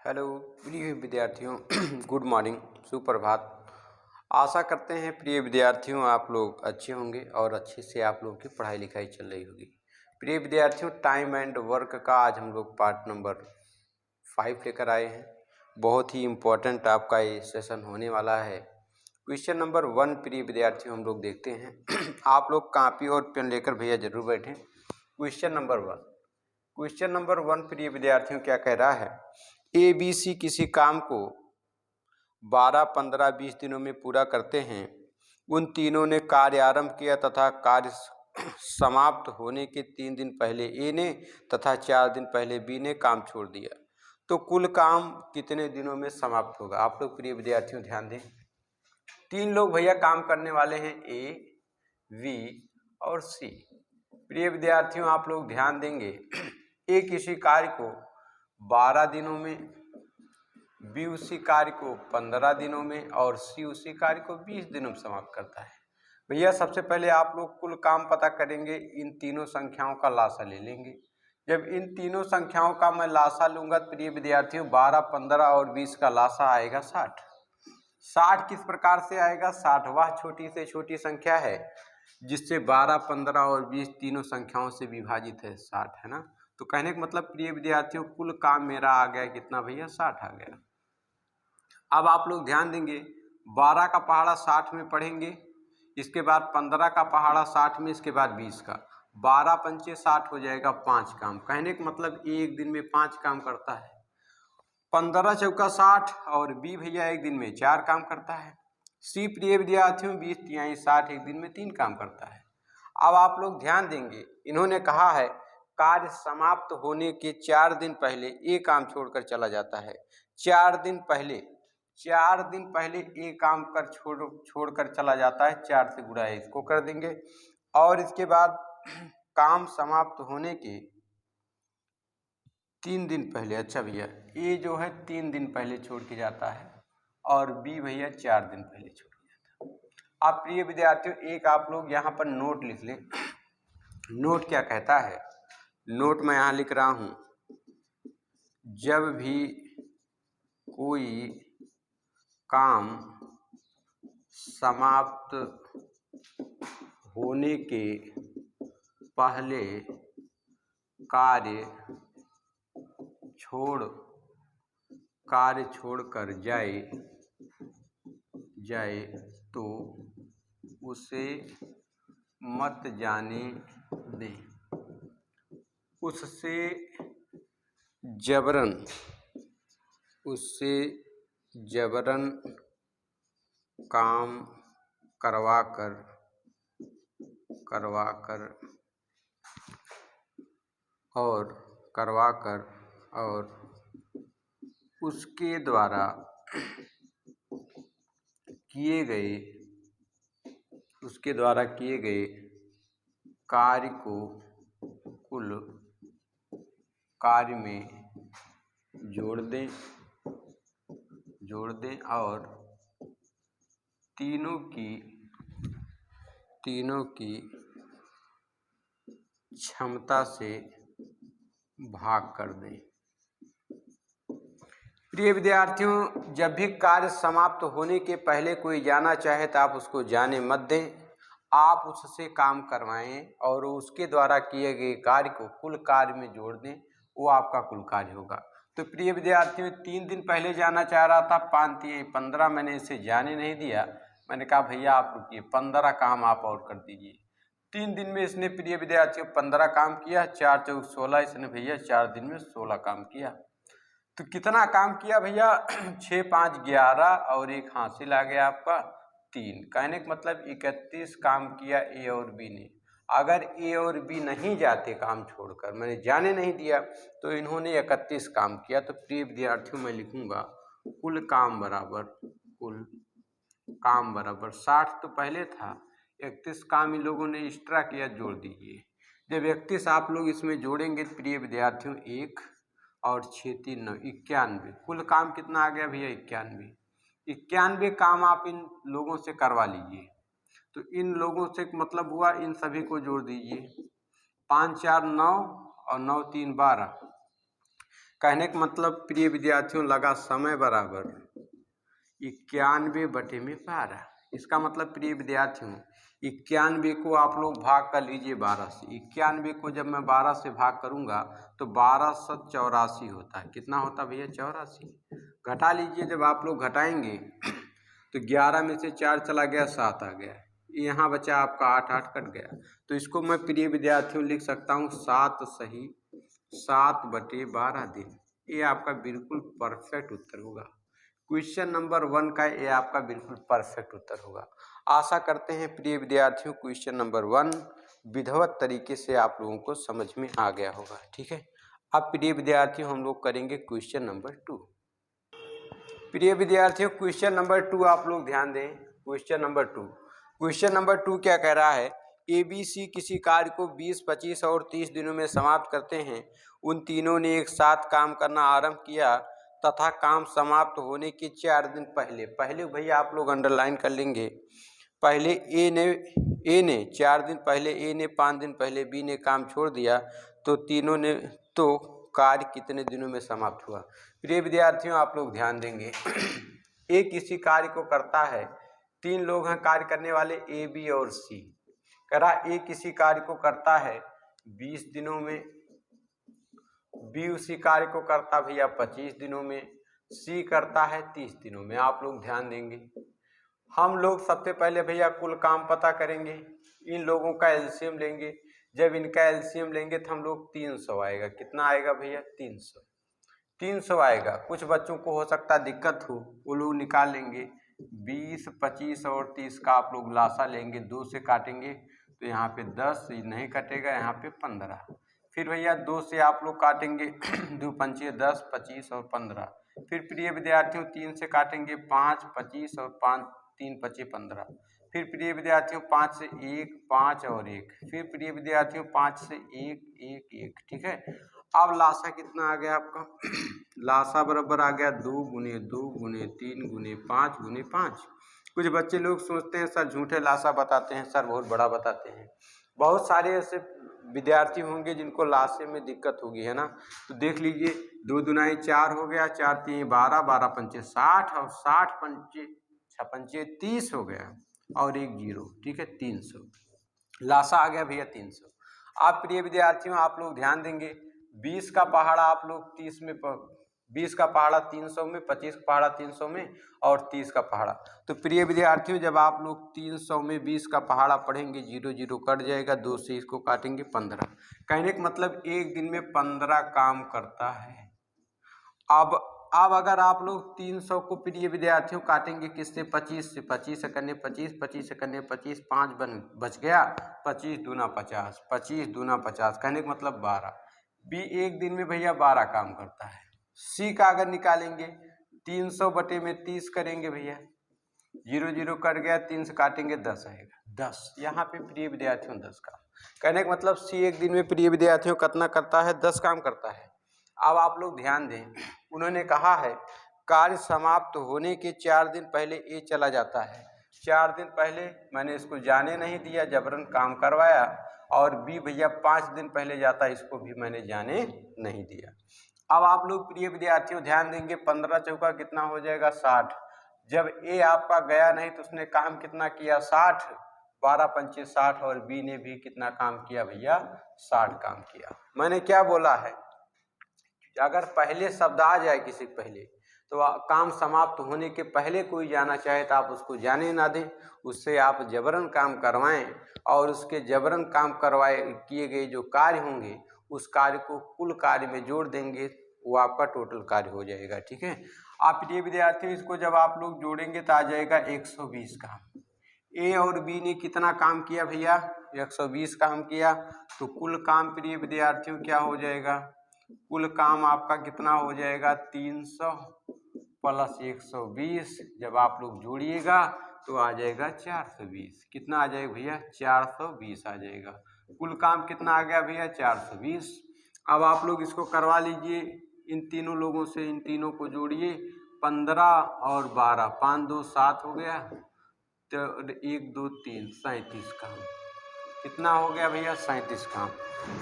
Hello प्रिय विद्यार्थियों good morning, सुप्रभात। आशा करते हैं प्रिय विद्यार्थियों आप लोग अच्छे होंगे और अच्छे से आप लोगों की पढ़ाई लिखाई चल रही होगी। प्रिय विद्यार्थियों, टाइम एंड वर्क का आज हम लोग पार्ट नंबर 5 लेकर आए हैं। बहुत ही इम्पोर्टेंट आपका ये सेशन होने वाला है। क्वेश्चन नंबर 1 प्रिय विद्यार्थियों हम लोग देखते हैं। आप लोग कॉपी और पेन लेकर भैया जरूर बैठें। क्वेश्चन नंबर 1 प्रिय विद्यार्थियों क्या कह रहा है? ABC किसी काम को 12, 15, 20 दिनों में पूरा करते हैं। उन तीनों ने कार्य आरंभ किया तथा कार्य समाप्त होने के 3 दिन पहले A ने तथा 4 दिन पहले B ने काम छोड़ दिया, तो कुल काम कितने दिनों में समाप्त होगा? आप लोग प्रिय विद्यार्थियों ध्यान दें। 3 लोग भैया काम करने वाले हैं, A, V और C। प्रिय विद्यार्थियों आप लोग ध्यान देंगे, A किसी कार्य को 12 दिनों में, B उसी कार्य को 15 दिनों में और C उसी कार्य को 20 दिनों में समाप्त करता है। भैया सबसे पहले आप लोग कुल काम पता करेंगे, इन तीनों संख्याओं का लासा ले लेंगे। जब इन तीनों संख्याओं का मैं लासा लूंगा तो प्रिय विद्यार्थियों 12, 15 और 20 का लासा आएगा 60। 60 किस प्रकार से आएगा? 60 वह छोटी से छोटी संख्या है जिससे 12, 15 और 20 तीनों संख्याओं से विभाजित है 60, है ना। तो कहने का मतलब प्रिय विद्यार्थियों कुल काम मेरा आ गया कितना भैया? 60 आ गया। अब आप लोग ध्यान देंगे, 12 का पहाड़ा 60 में पढ़ेंगे, इसके बाद 15 का पहाड़ा 60 में, इसके बाद 20 का। 12 पंचे 60 हो जाएगा 5 काम। कहने का मतलब एक दिन में 5 काम करता है। 15 चौका 60 और B भैया एक दिन में 4 काम करता है। C प्रिय विद्यार्थियों 20 तिहाई 60 एक दिन में 3 काम करता है। अब आप लोग ध्यान देंगे, इन्होंने कहा है कार्य समाप्त होने के 4 दिन पहले A काम छोड़कर चला जाता है। 4 दिन पहले A काम कर छोड़कर चला जाता है। 4 से गुणा है, इसको कर देंगे। और इसके बाद काम समाप्त होने के 3 दिन पहले, अच्छा भैया A जो है 3 दिन पहले छोड़ के जाता है और B भैया 4 दिन पहले छोड़ के जाता है। अब प्रिय विद्यार्थियों एक आप लोग यहाँ पर नोट लिख लें। नोट क्या कहता है? नोट मैं यहाँ लिख रहा हूँ, जब भी कोई काम समाप्त होने के पहले कार्य छोड़कर जाए तो उसे मत जाने दें। उससे जबरन काम करवा कर और उसके द्वारा किए गए कार्य को कुल कार्य में जोड़ दें और तीनों की क्षमता से भाग कर दें। प्रिय विद्यार्थियों जब भी कार्य समाप्त होने के पहले कोई जाना चाहे तो आप उसको जाने मत दें, आप उससे काम करवाएं और उसके द्वारा किए गए कार्य को कुल कार्य में जोड़ दें, वो आपका कुल कार्य होगा। तो प्रिय विद्यार्थियों 3 दिन पहले जाना चाह रहा था, 5 तिहाई 15, मैंने इसे जाने नहीं दिया। मैंने कहा भैया आप रुकिए, 15 काम आप और कर दीजिए। 3 दिन में इसने प्रिय विद्यार्थियों 15 काम किया, 4 चौक 16, इसने भैया 4 दिन में 16 काम किया। तो कितना काम किया भैया? 6, 5, 11 और एक हासिल आ गया आपका 3। कहने का मतलब 31 काम किया A और B ने। अगर A और B नहीं जाते काम छोड़कर, मैंने जाने नहीं दिया, तो इन्होंने 31 काम किया। तो प्रिय विद्यार्थियों मैं लिखूंगा कुल काम बराबर 60 तो पहले था, 31 काम इन लोगों ने एक्स्ट्रा किया, जोड़ दीजिए। जब 31 आप लोग इसमें जोड़ेंगे प्रिय विद्यार्थियों 1 और 6, 3, 9, 91। कुल काम कितना आ गया भैया? 91 काम आप इन लोगों से करवा लीजिए। तो इन लोगों से मतलब हुआ इन सभी को जोड़ दीजिए। 5, 4, 9 और 9, 3, 12। कहने का मतलब प्रिय विद्यार्थियों लगा समय बराबर 91/12। इसका मतलब प्रिय विद्यार्थियों 91 को आप लोग भाग कर लीजिए 12 से। 91 को जब मैं 12 से भाग करूंगा तो 1284 होता है। कितना होता है भैया? 84। घटा लीजिए, जब आप लोग घटाएंगे तो 11 में से 4 चला गया, 7 आ गया, यहाँ बचा आपका 8, 8 कट गया। तो इसको मैं प्रिय विद्यार्थियों लिख सकता हूँ 7 सही 7/12 दिन। ये आपका बिल्कुल परफेक्ट उत्तर होगा। क्वेश्चन नंबर 1 का ये आपका बिल्कुल परफेक्ट उत्तर होगा। आशा करते हैं प्रिय विद्यार्थियों क्वेश्चन नंबर 1 विधिवत तरीके से आप लोगों को समझ में आ गया होगा। ठीक है, अब प्रिय विद्यार्थियों हम लोग करेंगे क्वेश्चन नंबर 2। प्रिय विद्यार्थियों क्वेश्चन नंबर 2 आप लोग ध्यान दें। क्वेश्चन नंबर 2 क्या कह रहा है? ABC किसी कार्य को 20, 25 और 30 दिनों में समाप्त करते हैं। उन तीनों ने एक साथ काम करना आरंभ किया तथा काम समाप्त होने के 4 दिन पहले भैया आप लोग अंडरलाइन कर लेंगे। पहले ए ने 4 दिन पहले, ए ने 5 दिन पहले, बी ने काम छोड़ दिया, तो तीनों ने तो कार्य कितने दिनों में समाप्त हुआ? प्रिय विद्यार्थियों आप लोग ध्यान देंगे। ए किसी कार्य को करता है, 3 लोग हैं कार्य करने वाले, ए, बी और सी। कह रहा ए किसी कार्य को करता है 20 दिनों में, बी उसी कार्य को करता भैया 25 दिनों में, सी करता है 30 दिनों में। आप लोग ध्यान देंगे, हम लोग सबसे पहले भैया कुल काम पता करेंगे, इन लोगों का एलसीएम लेंगे। जब इनका एलसीएम लेंगे तो हम लोग 300 आएगा। कितना आएगा भैया? 300 आएगा। कुछ बच्चों को हो सकता है दिक्कत हो, वो लोग निकाल लेंगे। 20, 25 और 30 का आप लोग लासा लेंगे, 2 से काटेंगे तो यहाँ पे 10 नहीं कटेगा, यहाँ पे 15। फिर भैया 2 से आप लोग काटेंगे 2 पंचे 10, 25 और 15। फिर प्रिय विद्यार्थियों 3 से काटेंगे 5, 25 और 5, 3 पचे 15। फिर प्रिय विद्यार्थियों 5 से 1, 5 और 1। फिर प्रिय विद्यार्थियों 5 से 1, 1, 1। ठीक है, अब लासा कितना आ गया आपका? लासा बराबर आ गया 2 गुने 2 गुने 3 गुने 5 गुने 5। कुछ बच्चे लोग सोचते हैं सर झूठे लासा बताते हैं, सर बहुत बड़ा बताते हैं। बहुत सारे ऐसे विद्यार्थी होंगे जिनको लासे में दिक्कत होगी, है ना? तो देख लीजिए 2 दुनाई 4 हो गया, 4 तीन 12, 12 पंचे 60 और 60 पंचे 6 पंचे 30 हो गया और 1 0। ठीक है, 300 लासा आ गया भैया 300। आप प्रिय विद्यार्थियों आप लोग ध्यान देंगे, 20 का पहाड़ा आप लोग 30 में 20 का पहाड़ा 300 में, 25 का पहाड़ा 300 में और 30 का पहाड़ा। तो प्रिय विद्यार्थियों जब आप लोग 300 में 20 का पहाड़ा पढ़ेंगे 0 0 कट जाएगा, 2 से इसको काटेंगे 15। कहने का मतलब एक दिन में 15 काम करता है। अब अगर आप लोग 300 को प्रिय विद्यार्थियों काटेंगे किससे? 25 से। 25 से करने 25, 25 से करने 25, 5 बच गया, 25 दूना 50, 25 दूना 50। कहने का मतलब 12। बी एक दिन में भैया 12 काम करता है। सी का अगर निकालेंगे 300 बटे में 30 करेंगे भैया, 0 0 कट गया, 3 से काटेंगे 10 आएगा, 10। यहाँ पे प्रिय विद्यार्थियों 10 काम। कहने का मतलब सी एक दिन में प्रिय विद्यार्थियों कितना करता है? 10 काम करता है। अब आप लोग ध्यान दें, उन्होंने कहा है कार्य समाप्त होने के 4 दिन पहले ए चला जाता है। 4 दिन पहले मैंने इसको जाने नहीं दिया, जबरन काम करवाया। और बी भैया 5 दिन पहले जाता है, इसको भी मैंने जाने नहीं दिया। अब आप लोग प्रिय विद्यार्थियों ध्यान देंगे, 15 चौका कितना हो जाएगा? 60। जब ए आपका गया नहीं तो उसने काम कितना किया? 60। 12 पंचे 60 और बी ने भी कितना काम किया भैया? 60 काम किया। मैंने क्या बोला है, अगर पहले शब्द आ जाए किसी पहले तो काम समाप्त होने के पहले कोई जाना चाहे तो आप उसको जाने ना दें, उससे आप जबरन काम करवाएं और उसके जबरन काम करवाए किए गए जो कार्य होंगे उस कार्य को कुल कार्य में जोड़ देंगे, वो आपका टोटल कार्य हो जाएगा। ठीक है, आप प्रिय विद्यार्थियों इसको जब आप लोग जोड़ेंगे तो आ जाएगा 120 काम। ए और बी ने कितना काम किया भैया? 120 काम किया। तो कुल काम प्रिय विद्यार्थियों क्या हो जाएगा? कुल काम आपका कितना हो जाएगा? 300 प्लस 120। जब आप लोग जोड़िएगा तो आ जाएगा 420। कितना आ जाएगा भैया? 420 आ जाएगा। कुल काम कितना आ गया भैया? 420। अब आप लोग इसको करवा लीजिए इन तीनों लोगों से, इन तीनों को जोड़िए। 15 और 12, 5 2 7 हो गया, तो 1 2 3 37 काम। कितना हो गया भैया? 37 काम।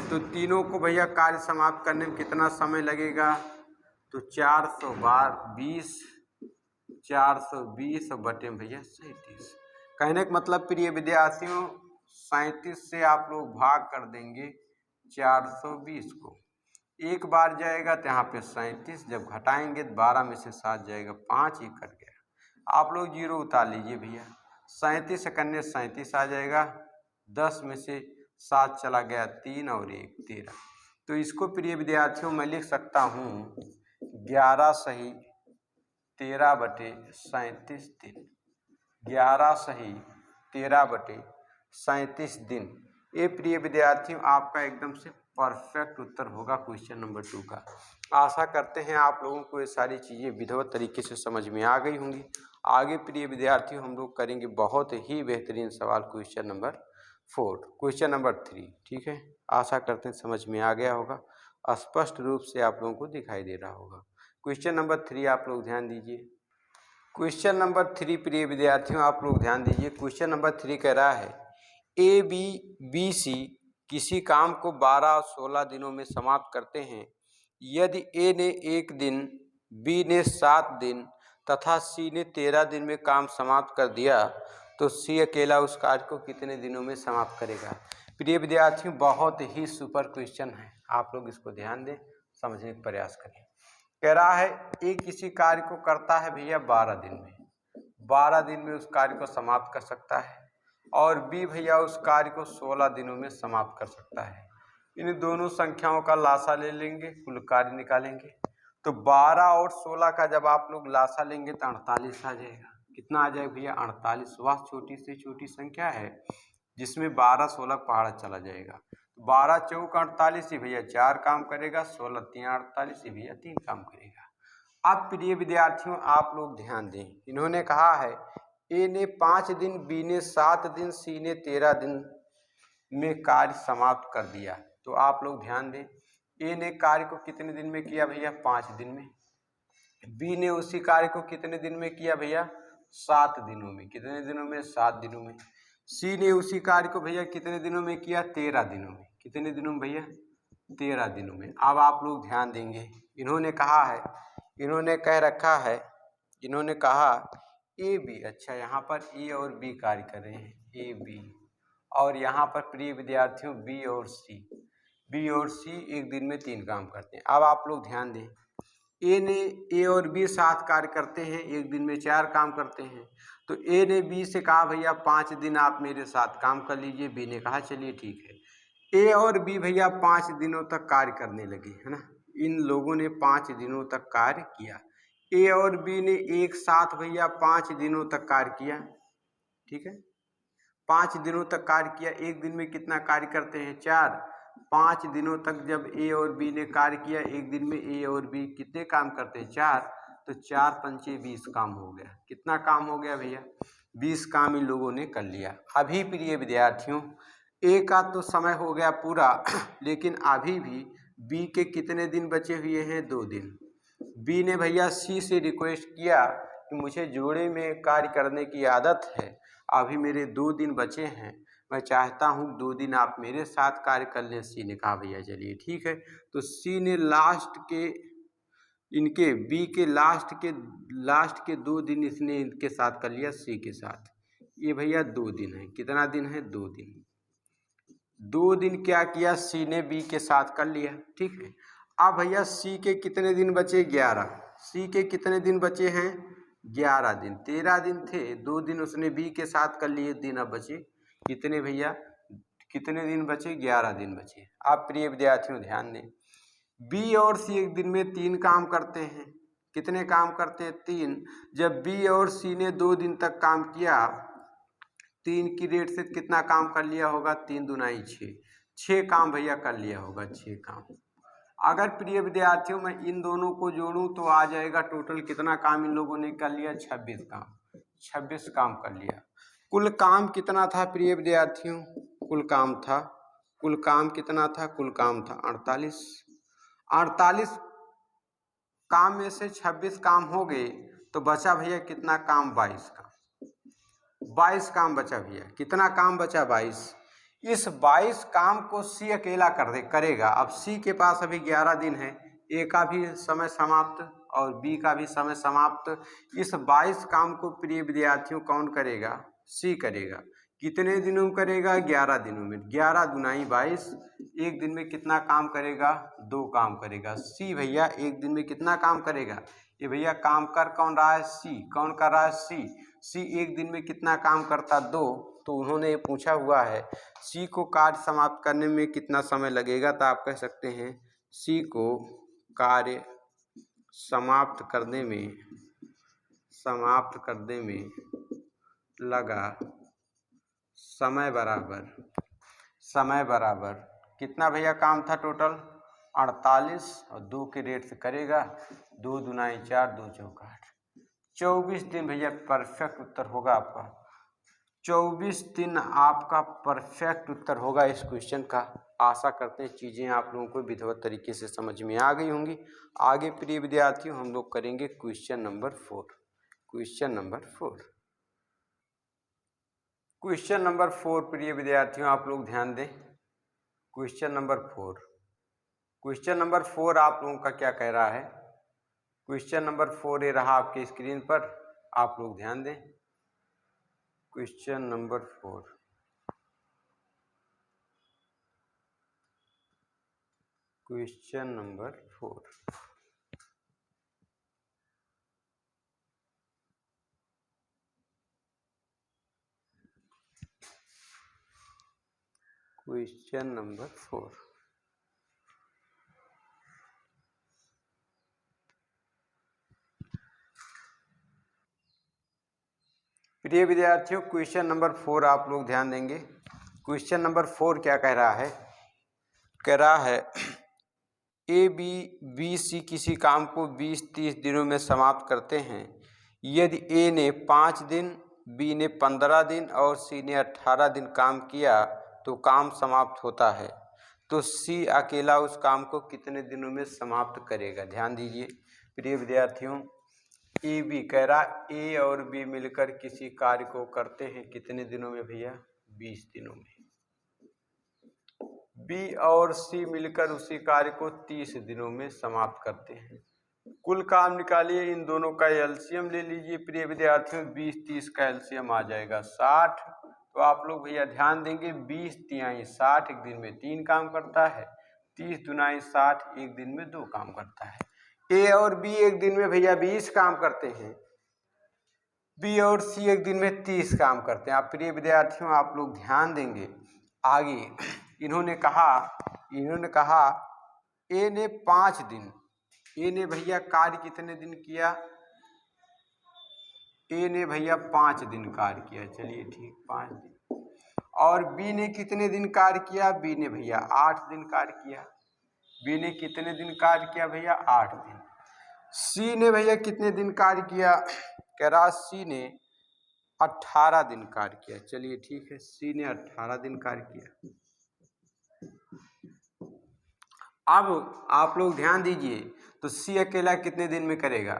तो तीनों को भैया कार्य समाप्त करने में कितना समय लगेगा? तो 420 और बटे में भैया 37। कहने का मतलब प्रिय विद्यार्थियों 37 से आप लोग भाग कर देंगे 420 को, एक बार जाएगा तो यहाँ पे 37, जब घटाएंगे तो 12 में से 7 जाएगा, 5 ही कट गया। आप लोग जीरो उतार लीजिए भैया, 37 से करने 37 आ जाएगा, 10 में से 7 चला गया, 3 और 1 13। तो इसको प्रिय विद्यार्थियों मैं लिख सकता हूँ 11 सही 13 बटे 37 दिन, 11 सही 13 बटे 37 दिन। ये प्रिय विद्यार्थियों आपका एकदम से परफेक्ट उत्तर होगा क्वेश्चन नंबर 2 का। आशा करते हैं आप लोगों को ये सारी चीज़ें विधिवत तरीके से समझ में आ गई होंगी। आगे प्रिय विद्यार्थियों हम लोग करेंगे बहुत ही बेहतरीन सवाल क्वेश्चन नंबर 4, क्वेश्चन नंबर 3, ठीक है। आशा करते हैं समझ में आ गया होगा, स्पष्ट रूप से आप लोगों को दिखाई दे रहा होगा। क्वेश्चन नंबर 3 आप लोग ध्यान दीजिए। क्वेश्चन नंबर 3 प्रिय विद्यार्थियों आप लोग ध्यान दीजिए। क्वेश्चन नंबर 3 कह रहा है ABC किसी काम को 12 और 16 दिनों में समाप्त करते हैं। यदि A ने 1 दिन, B ने 7 दिन तथा C ने 13 दिन में काम समाप्त कर दिया तो C अकेला उस कार्य को कितने दिनों में समाप्त करेगा। प्रिय विद्यार्थियों बहुत ही सुपर क्वेश्चन है, आप लोग इसको ध्यान दें, समझने का प्रयास करें। कह रहा है A किसी कार्य को करता है भैया 12 दिन में, 12 दिन में उस कार्य को समाप्त कर सकता है, और B भैया उस कार्य को 16 दिनों में समाप्त कर सकता है। इन दोनों संख्याओं का लासा ले लेंगे, कुल कार्य निकालेंगे। तो 12 और 16 का जब आप लोग लासा लेंगे तो 48 आ जाएगा। कितना आ जाएगा भैया 48। वह छोटी से छोटी संख्या है जिसमें 12 16 पहाड़ा चला जाएगा। 12 चौक 48 ही भैया 4 काम करेगा, 16 3 48 ही भैया 3 काम करेगा। अब प्रिय विद्यार्थियों आप लोग ध्यान दें, इन्होंने कहा है A ने 5 दिन, B ने 7 दिन, C ने 13 दिन में कार्य समाप्त कर दिया। तो आप लोग ध्यान दें, A ने कार्य को कितने दिन में किया भैया 5 दिन में, B ने उसी कार्य को कितने दिन में किया भैया 7 दिनों में, कितने दिनों में 7 दिनों में। C ने उसी कार्य को भैया कितने दिनों में किया 13 दिनों में, कितने दिनों में भैया 13 दिनों में। अब आप लोग ध्यान देंगे, इन्होंने कहा है, इन्होंने कह रखा है, इन्होंने कहा AB, अच्छा यहाँ पर A और B कार्य कर रहे हैं AB, और यहाँ पर प्रिय विद्यार्थियों B और C एक दिन में 3 काम करते हैं। अब आप लोग ध्यान दें, A और B 7 कार्य करते हैं, एक दिन में 4 काम करते हैं। तो A ने B से कहा भैया 5 दिन आप मेरे साथ काम कर लीजिए, B ने कहा चलिए ठीक है। A और B भैया 5 दिनों तक कार्य करने लगे, है ना। इन लोगों ने 5 दिनों तक कार्य किया। A और B ने एक साथ भैया 5 दिनों तक कार्य किया, ठीक है। 5 दिनों तक कार्य किया, एक दिन में कितना कार्य करते हैं 4। 5 दिनों तक जब A और B ने कार्य किया, एक दिन में A और B कितने काम करते हैं 4, तो 4 पंचे 20 काम हो गया। कितना काम हो गया भैया 20 काम इन लोगों ने कर लिया। अभी प्रिय विद्यार्थियों A का तो समय हो गया पूरा, लेकिन अभी भी B के कितने दिन बचे हुए हैं 2 दिन। B ने भैया C से रिक्वेस्ट किया कि मुझे जोड़े में कार्य करने की आदत है, अभी मेरे 2 दिन बचे हैं, मैं चाहता हूँ 2 दिन आप मेरे साथ कार्य कर लें। C ने कहा भैया चलिए ठीक है। तो C ने लास्ट के इनके B के लास्ट के 2 दिन इसने इनके साथ कर लिया C के साथ। ये भैया 2 दिन है, कितना दिन है 2 दिन। 2 दिन क्या किया C ने B के साथ कर लिया, ठीक है। अब भैया C के कितने दिन बचे 11। C के कितने दिन बचे हैं 11 दिन। 13 दिन थे, 2 दिन उसने B के साथ कर लिए, दिन अब बचे कितने भैया, कितने दिन बचे 11 दिन बचे। आप प्रिय विद्यार्थियों ध्यान दें, B और C एक दिन में 3 काम करते हैं। कितने काम करते हैं 3। जब B और C ने 2 दिन तक काम किया, 3 की रेट से कितना काम कर लिया होगा 3 दूनाई 6 काम भैया कर लिया होगा 6 काम। अगर प्रिय विद्यार्थियों मैं इन दोनों को जोड़ूं तो आ जाएगा टोटल कितना काम इन लोगों ने कर लिया 26 काम, 26 काम कर लिया। कुल काम कितना था प्रिय विद्यार्थियों, कुल काम कितना था, कुल काम था 48। 48 काम में से 26 काम हो गए तो बचा भैया कितना काम 22 काम, 22 काम बचा भैया। कितना काम बचा 22। इस 22 काम को C अकेला करेगा। अब C के पास अभी 11 दिन है, ए का भी समय समाप्त और बी का भी समय समाप्त। इस 22 काम को प्रिय विद्यार्थियों कौन करेगा? सी करेगा। कितने दिनों में करेगा? 11 दिनों में। 11 दूनाई 22, एक दिन में कितना काम करेगा? 2 काम करेगा। सी भैया एक दिन में कितना काम करेगा? ये भैया काम कर कौन रहा है? सी। कौन कर रहा है? सी। सी एक दिन में कितना काम करता? 2। तो उन्होंने ये पूछा हुआ है सी को कार्य समाप्त करने में कितना समय लगेगा, तो आप कह सकते हैं सी को कार्य समाप्त करने में लगा समय बराबर कितना भैया काम था टोटल? 48 और 2 के रेट से करेगा, 2 दूनाई 4, 2 चौका 8, 24 दिन भैया परफेक्ट उत्तर होगा आपका। 24 दिन आपका परफेक्ट उत्तर होगा इस क्वेश्चन का। आशा करते हैं चीज़ें आप लोगों को विधिवत तरीके से समझ में आ गई होंगी। आगे प्रिय विद्यार्थियों हम लोग करेंगे क्वेश्चन नंबर 4। क्वेश्चन नंबर 4 प्रिय विद्यार्थियों आप लोग ध्यान दें। क्वेश्चन नंबर 4 आप लोगों का क्या कह रहा है? क्वेश्चन नंबर 4 ये रहा आपके स्क्रीन पर, आप लोग ध्यान दें। क्वेश्चन नंबर 4, प्रिय विद्यार्थियों क्वेश्चन नंबर 4 आप लोग ध्यान देंगे। क्वेश्चन नंबर 4 क्या कह रहा है? कह रहा है ए बी सी किसी काम को 20-30 दिनों में समाप्त करते हैं। यदि ए ने 5 दिन, बी ने 15 दिन और सी ने 18 दिन काम किया तो काम समाप्त होता है। तो सी अकेला उस काम को कितने दिनों में समाप्त करेगा? ध्यान दीजिए प्रिय विद्यार्थियों, ए बी कह रहा ए और बी मिलकर किसी कार्य को करते हैं कितने दिनों में भैया? 20 दिनों में। बी और सी मिलकर उसी कार्य को 30 दिनों में समाप्त करते हैं। कुल काम निकालिए, इन दोनों का एलसीएम ले लीजिए प्रिय विद्यार्थियों। 20-30 का एलसीएम आ जाएगा 60। तो आप लोग भैया ध्यान देंगे, 20 तिहाई 60 एक दिन में 3 काम करता है, 30 दुनाई 60 एक दिन में 2 काम करता है। ए और बी एक दिन में भैया 20 काम करते हैं, बी और सी एक दिन में 30 काम करते हैं। आप प्रिय विद्यार्थियों आप लोग ध्यान देंगे आगे। इन्होंने कहा ए ने 5 दिन, ए ने भैया कार्य कितने दिन किया? ए ने भैया 5 दिन कार्य किया, चलिए ठीक 5 दिन। और बी ने कितने दिन कार्य किया? बी ने भैया 8 दिन कार्य किया। बी ने कितने दिन कार्य किया भैया? 8 दिन। सी ने भैया कितने दिन कार्य किया? कह रहा सी ने 18 दिन कार्य किया, चलिए ठीक है, सी ने 18 दिन कार्य किया। अब आप लोग ध्यान दीजिए, तो सी अकेला कितने दिन में करेगा?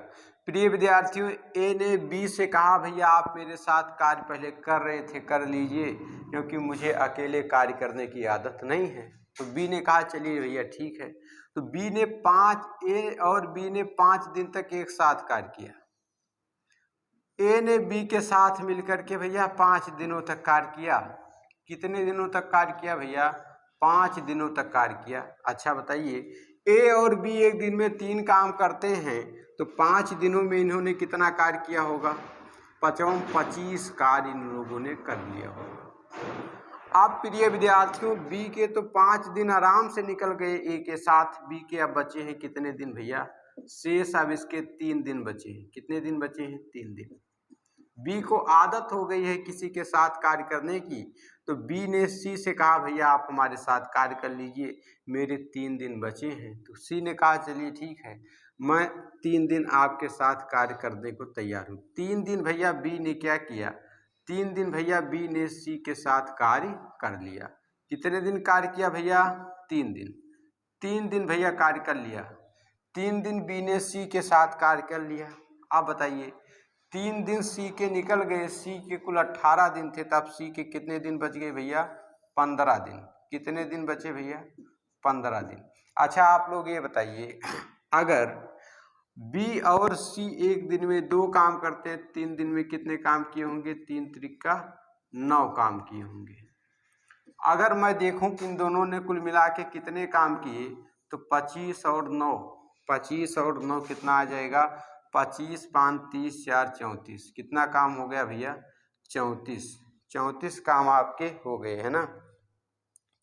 प्रिय विद्यार्थियों ए ने बी से कहा भैया आप मेरे साथ कार्य पहले कर रहे थे, कर लीजिए, क्योंकि मुझे अकेले कार्य करने की आदत नहीं है। तो बी ने कहा चलिए भैया ठीक है। तो बी ने 5 दिन तक एक साथ कार्य किया। ए ने बी के साथ मिलकर के भैया 5 दिनों तक कार्य किया। कितने दिनों तक कार्य किया भैया? 5 दिनों तक कार्य किया। अच्छा बताइए, ए और बी एक दिन में 3 काम करते हैं, तो 5 दिनों में इन्होंने कितना कार्य किया होगा? 25 कार्य इन लोगों ने कर लिया होगा। अब प्रिय विद्यार्थियों बी के तो 5 दिन आराम से निकल गए ए के साथ, बी के अब बचे हैं कितने दिन भैया? शेष अब इसके 3 दिन बचे हैं। कितने दिन बचे हैं? 3 दिन। बी को आदत हो गई है किसी के साथ कार्य करने की, तो बी ने सी से कहा भैया आप हमारे साथ कार्य कर लीजिए, मेरे 3 दिन बचे हैं। तो सी ने कहा चलिए ठीक है, मैं 3 दिन आपके साथ कार्य करने को तैयार हूँ। 3 दिन भैया बी ने क्या किया? 3 दिन भैया बी ने सी के साथ कार्य कर लिया। कितने दिन कार्य किया भैया? 3 दिन। 3 दिन भैया कार्य कर लिया। 3 दिन बी ने सी के साथ कार्य कर लिया। आप बताइए, 3 दिन सी के निकल गए, सी के कुल 18 दिन थे, तब सी के कितने दिन बच गए भैया? 15 दिन। कितने दिन बचे भैया? 15 दिन। अच्छा आप लोग ये बताइए, अगर बी और सी एक दिन में 2 काम करते हैं, 3 दिन में कितने काम किए होंगे? 3 त्रिका 9 काम किए होंगे। अगर मैं देखूं कि इन दोनों ने कुल मिला के कितने काम किए, तो 25 और 9, 25 और 9 कितना आ जाएगा? 25 5 30 4 34। कितना काम हो गया भैया? 34। 34 काम आपके हो गए, है ना।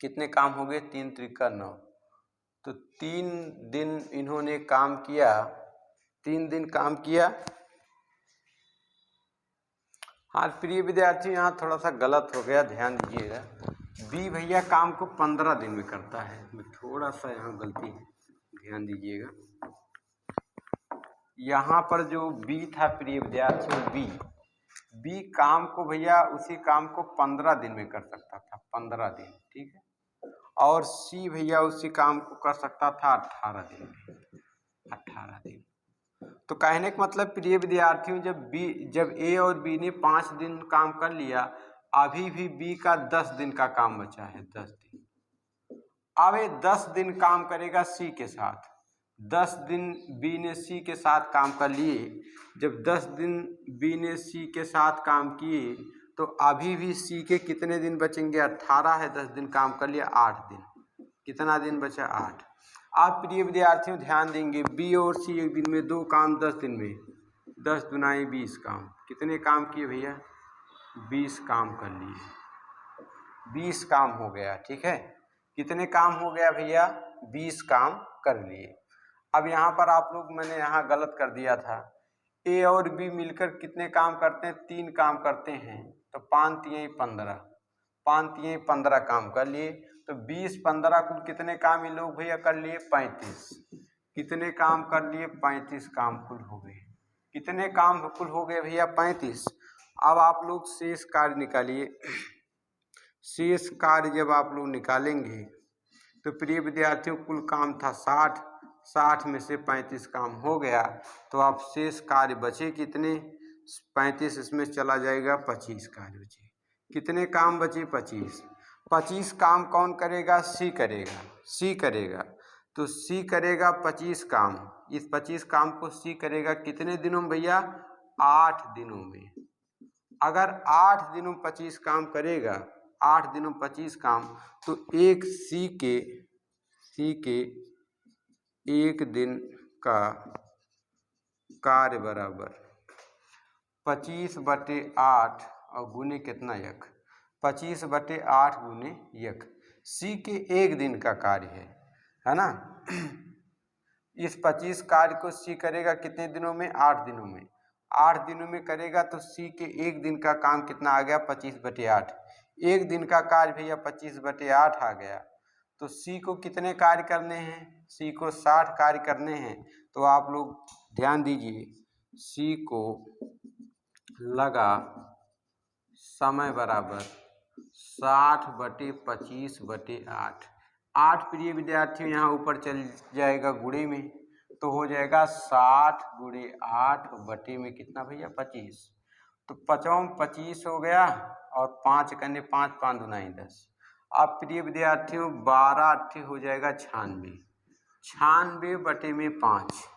कितने काम हो गए? 3 त्रिका 9। तो 3 दिन इन्होंने काम किया, 3 दिन काम किया। हाँ प्रिय विद्यार्थी, यहाँ थोड़ा सा गलत हो गया, ध्यान दीजिएगा। बी भैया काम को 15 दिन में करता है, थोड़ा सा यहाँ गलती है, ध्यान दीजिएगा। यहाँ पर जो बी था प्रिय विद्यार्थियों, बी काम को भैया उसी काम को 15 दिन में कर सकता था, 15 दिन, ठीक है। और सी भैया उसी काम को कर सकता था 18 दिन में, 18 दिन। तो कहने का मतलब प्रिय विद्यार्थियों, जब ए और बी ने 5 दिन काम कर लिया, अभी भी बी का 10 दिन का काम बचा है, 10 दिन। अब ये 10 दिन काम करेगा सी के साथ। 10 दिन बी ने सी के साथ काम कर लिए। जब 10 दिन बी ने सी के साथ काम किए, तो अभी भी सी के कितने दिन बचेंगे? 18 है, 10 दिन काम कर लिया, 8 दिन। कितना दिन बचा? 8। आप प्रिय विद्यार्थियों ध्यान देंगे, बी और सी एक दिन में 2 काम, 10 दिन में 10 दुनाई 20 काम। कितने काम किए भैया? 20 काम कर लिए, 20 काम हो गया, ठीक है। कितने काम हो गया भैया? 20 काम कर लिए। अब यहाँ पर आप लोग, मैंने यहाँ गलत कर दिया था। ए और बी मिलकर कितने काम करते हैं? 3 काम करते हैं, तो 5 तियाई 15, 5 तियाई 15 काम कर लिए। तो 20 15 कुल कितने काम ये लोग भैया कर लिए? 35। कितने काम कर लिए? 35 काम कुल हो गए। कितने काम कुल हो गए भैया? 35। अब आप लोग शेष कार्य निकालिए। शेष कार्य जब आप लोग निकालेंगे, तो प्रिय विद्यार्थियों कुल काम था 60, 60 में से 35 काम हो गया, तो आप शेष कार्य बचे कितने? 35, इसमें चला जाएगा 25 कार्य बचे। कितने काम बचे? 25। 25 काम कौन करेगा? सी करेगा, सी करेगा। तो सी करेगा 25 काम। इस 25 काम को सी करेगा कितने दिनों में भैया? 8 दिनों में। अगर 8 दिनों 25 काम करेगा, 8 दिनों 25 काम, तो एक सी के एक दिन का कार्य बराबर 25/8 और गुने कितना? 1। 25/8 गुने 1 सी के एक दिन का कार्य है ना। इस 25 कार्य को सी करेगा कितने दिनों में? 8 दिनों में। 8 दिनों में करेगा, तो सी के एक दिन का काम कितना आ गया? 25/8। एक दिन का कार्य भैया 25/8 आ गया। तो सी को कितने कार्य करने हैं? सी को 60 कार्य करने हैं। तो आप लोग ध्यान दीजिए, सी को लगा समय बराबर 60/25/8। 8 प्रिय विद्यार्थियों यहाँ ऊपर चल जाएगा गुणे में, तो हो जाएगा 60 गुणे 8 बटे में कितना भैया? 25। तो 5 25 हो गया, और 5 करने 5 5 दुनाई 10। अब प्रिय विद्यार्थियों 12 8 हो जाएगा 96। 96 बटे में 5,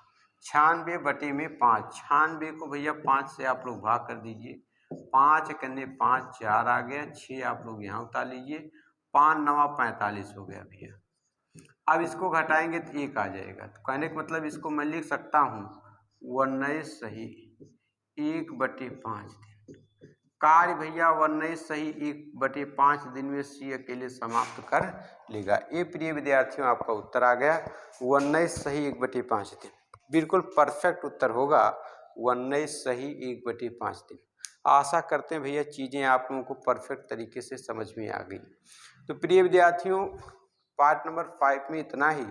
96 बटे में 5। 96 को भैया 5 से आप लोग भाग कर दीजिए। 5 करने 5 4 आ गया, 6 आप लोग यहाँ उतार लीजिए। 5 9 45 हो गया भैया। अब इसको घटाएंगे तो 1 आ जाएगा। तो कहने का मतलब इसको मैं लिख सकता हूँ 19 सही 1/5 दिन। कार्य भैया 19 सही 1/5 दिन में सी अकेले समाप्त कर लेगा। ये प्रिय विद्यार्थियों आपका उत्तर आ गया, 19 सही 1/5 दिन। बिल्कुल परफेक्ट उत्तर होगा, 19 सही 1/5 दिन। आशा करते हैं भैया चीज़ें आप लोगों को परफेक्ट तरीके से समझ में आ गई। तो प्रिय विद्यार्थियों पार्ट नंबर 5 में इतना ही।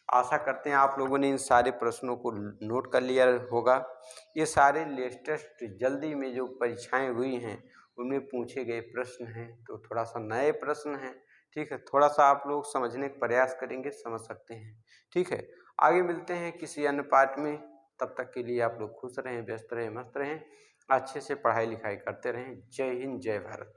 आशा करते हैं आप लोगों ने इन सारे प्रश्नों को नोट कर लिया होगा। ये सारे लेटेस्ट जल्दी में जो परीक्षाएं हुई हैं उनमें पूछे गए प्रश्न हैं, तो थोड़ा सा नए प्रश्न हैं, ठीक है। थोड़ा सा आप लोग समझने का प्रयास करेंगे, समझ सकते हैं, ठीक है। आगे मिलते हैं किसी अन्य पार्ट में, तब तक के लिए आप लोग खुश रहें, व्यस्त रहें, मस्त रहें, अच्छे से पढ़ाई लिखाई करते रहें। जय हिंद, जय भारत।